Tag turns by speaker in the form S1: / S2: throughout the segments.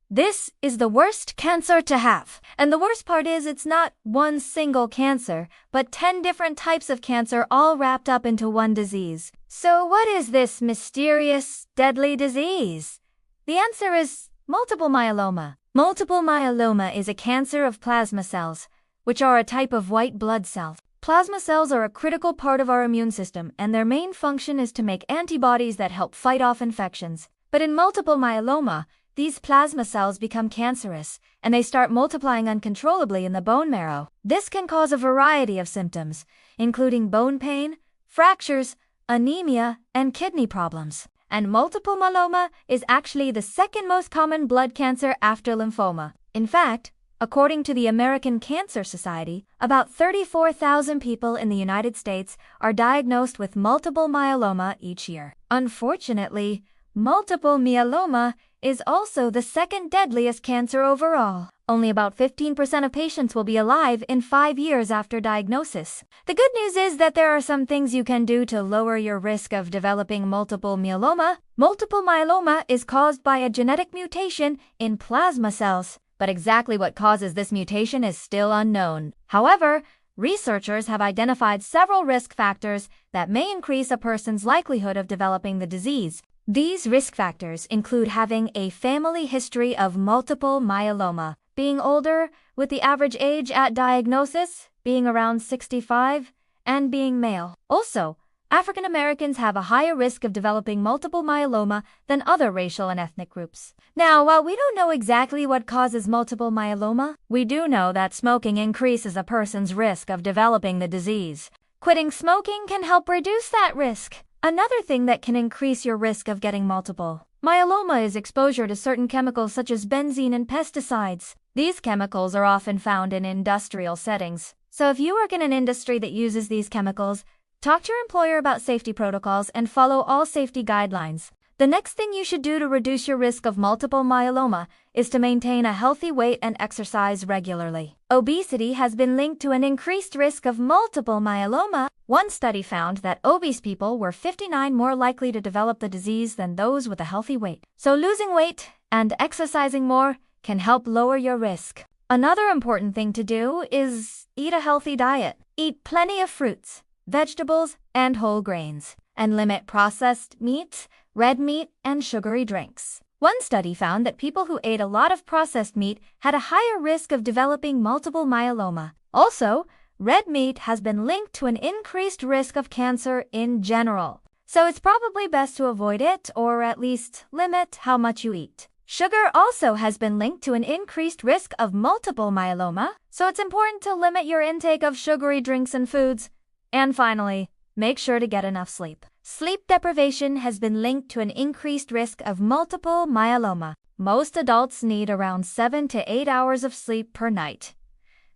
S1: This is the worst cancer to have. And the worst part is it's not one single cancer, but 10 different types of cancer all wrapped up into one disease. So what is this mysterious, deadly disease? The answer is multiple myeloma. Multiple myeloma is a cancer of plasma cells, which are a type of white blood cell. Plasma cells are a critical part of our immune system, and their main function is to make antibodies that help fight off infections. But in multiple myeloma, these plasma cells become cancerous, and they start multiplying uncontrollably in the bone marrow. This can cause a variety of symptoms, including bone pain, fractures, anemia, and kidney problems. And multiple myeloma is actually the second most common blood cancer after lymphoma. In fact, according to the American Cancer Society, about 34,000 people in the United States are diagnosed with multiple myeloma each year. Unfortunately, multiple myeloma is also the second deadliest cancer overall. Only about 15% of patients will be alive in 5 years after diagnosis. The good news is that there are some things you can do to lower your risk of developing multiple myeloma. Multiple myeloma is caused by a genetic mutation in plasma cells, but exactly what causes this mutation is still unknown. However, researchers have identified several risk factors that may increase a person's likelihood of developing the disease. These risk factors include having a family history of multiple myeloma, being older, with the average age at diagnosis being around 65, and being male. Also, African Americans have a higher risk of developing multiple myeloma than other racial and ethnic groups. Now, while we don't know exactly what causes multiple myeloma, we do know that smoking increases a person's risk of developing the disease. Quitting smoking can help reduce that risk. Another thing that can increase your risk of getting multiple myeloma is exposure to certain chemicals such as benzene and pesticides. These chemicals are often found in industrial settings. So if you work in an industry that uses these chemicals, talk to your employer about safety protocols and follow all safety guidelines. The next thing you should do to reduce your risk of multiple myeloma is to maintain a healthy weight and exercise regularly. Obesity has been linked to an increased risk of multiple myeloma. One study found that obese people were 59% more likely to develop the disease than those with a healthy weight. So losing weight and exercising more can help lower your risk. Another important thing to do is eat a healthy diet. Eat plenty of fruits, vegetables, and whole grains, and limit processed meats, red meat, and sugary drinks. One study found that people who ate a lot of processed meat had a higher risk of developing multiple myeloma. Also, red meat has been linked to an increased risk of cancer in general. So it's probably best to avoid it or at least limit how much you eat. Sugar also has been linked to an increased risk of multiple myeloma, so it's important to limit your intake of sugary drinks and foods. And finally, make sure to get enough sleep. Sleep deprivation has been linked to an increased risk of multiple myeloma. Most adults need around 7 to 8 hours of sleep per night,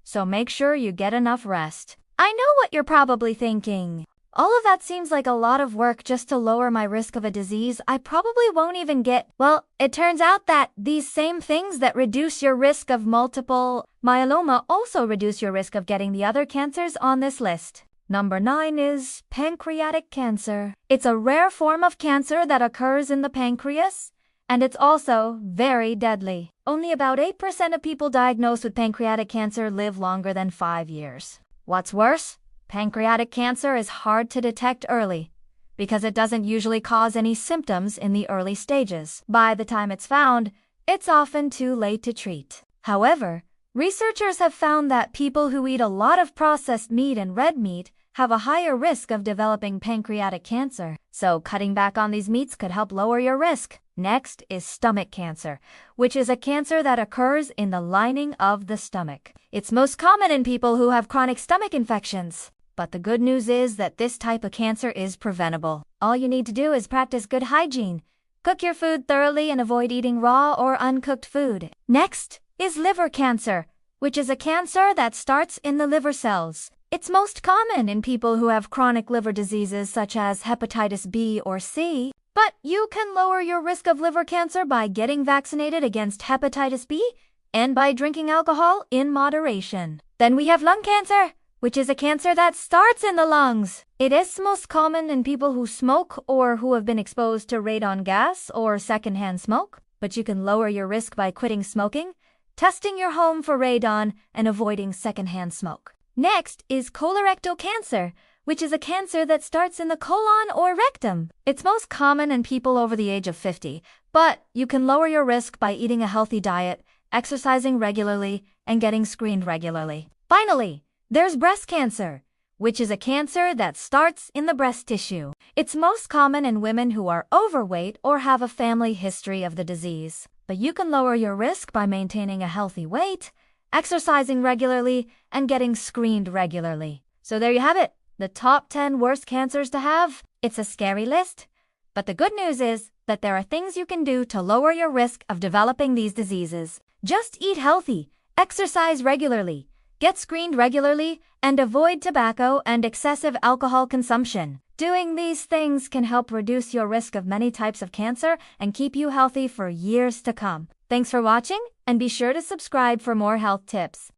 S1: so make sure you get enough rest. I know what you're probably thinking. All of that seems like a lot of work just to lower my risk of a disease I probably won't even get. Well, it turns out that these same things that reduce your risk of multiple myeloma also reduce your risk of getting the other cancers on this list. Number 9 is pancreatic cancer. It's a rare form of cancer that occurs in the pancreas, and it's also very deadly. Only about 8% of people diagnosed with pancreatic cancer live longer than 5 years. What's worse? Pancreatic cancer is hard to detect early because it doesn't usually cause any symptoms in the early stages. By the time it's found, it's often too late to treat. However, researchers have found that people who eat a lot of processed meat and red meat have a higher risk of developing pancreatic cancer. So cutting back on these meats could help lower your risk. Next is stomach cancer, which is a cancer that occurs in the lining of the stomach. It's most common in people who have chronic stomach infections. But the good news is that this type of cancer is preventable. All you need to do is practice good hygiene. Cook your food thoroughly and avoid eating raw or uncooked food. Next is liver cancer, which is a cancer that starts in the liver cells. It's most common in people who have chronic liver diseases such as hepatitis B or C. But you can lower your risk of liver cancer by getting vaccinated against hepatitis B and by drinking alcohol in moderation. Then we have lung cancer, which is a cancer that starts in the lungs. It is most common in people who smoke or who have been exposed to radon gas or secondhand smoke. but you can lower your risk by quitting smoking, testing your home for radon, and avoiding secondhand smoke. Next is colorectal cancer, which is a cancer that starts in the colon or rectum. It's most common in people over the age of 50, but you can lower your risk by eating a healthy diet, exercising regularly, and getting screened regularly. Finally, there's breast cancer, which is a cancer that starts in the breast tissue. It's most common in women who are overweight or have a family history of the disease. But you can lower your risk by maintaining a healthy weight, exercising regularly, and getting screened regularly. So there you have it, the top 10 worst cancers to have. It's a scary list, but the good news is that there are things you can do to lower your risk of developing these diseases. Just eat healthy, exercise regularly, get screened regularly, and avoid tobacco and excessive alcohol consumption. Doing these things can help reduce your risk of many types of cancer and keep you healthy for years to come. Thanks for watching, and be sure to subscribe for more health tips.